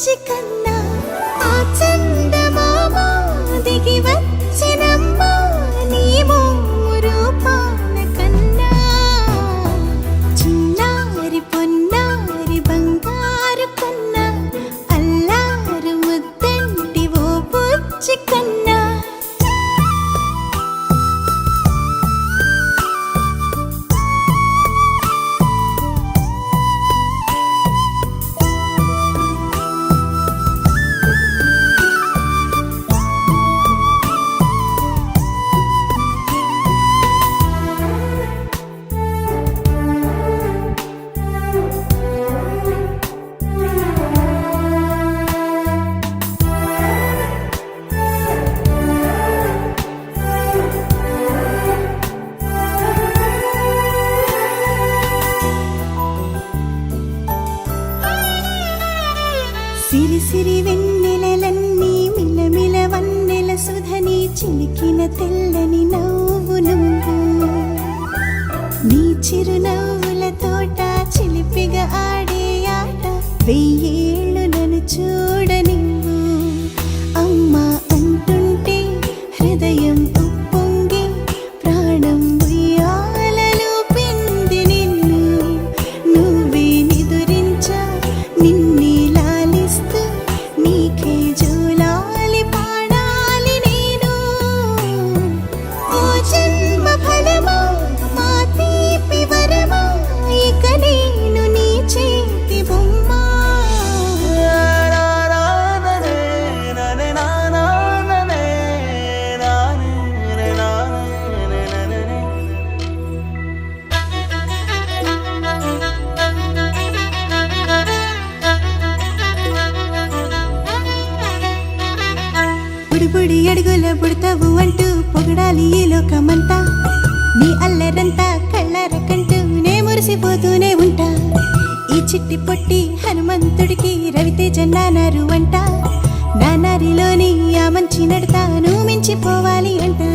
బుచ్చి కన్నా ఆ చందమామ దిగి వచ్చినమ్మ నీ రూపాల కన్నా చిన్నారి పొన్నారి బంగారు కన్నా అల్లారు ముద్దంటి ఓ బుచ్చి కన్నా సిరి సిరి వెన్నెలలన్నీ మిలమిల వన్నెల సుధని చిలికిన తెల్లని నవ్వు నువ్వు నీ చిరునవ్వుల తోట చిలిపిగా ఆడే ఆట వెయ్యేళ్ళు నన్ను చూడనివ్వు అమ్మా అంటుంటే హృదయం ఉప్పొంగి ప్రాణం ఉయ్యాలలో పిండి నిన్ను నువ్వే నిదురించా నిన్నే నీకే జోలాలి పాడాలి నేను ఓ జన్మ ఫలమా మా తీపి వరమా ఇక నేను నీ చేతి బొమ్మ బుడి అడుగుల బుడతావు అంటూ పొగడాలి ఈ లోకమంతా నీ అల్లరంతా కళ్ళారకంటూ నే మురిసిపోతూనే ఉంటా ఈ చిట్టి పొట్టి హనుమంతుడికి రవితేజ నానారు అంట నానారిలోని ఆ మంచి నడతాను మించిపోవాలి అంట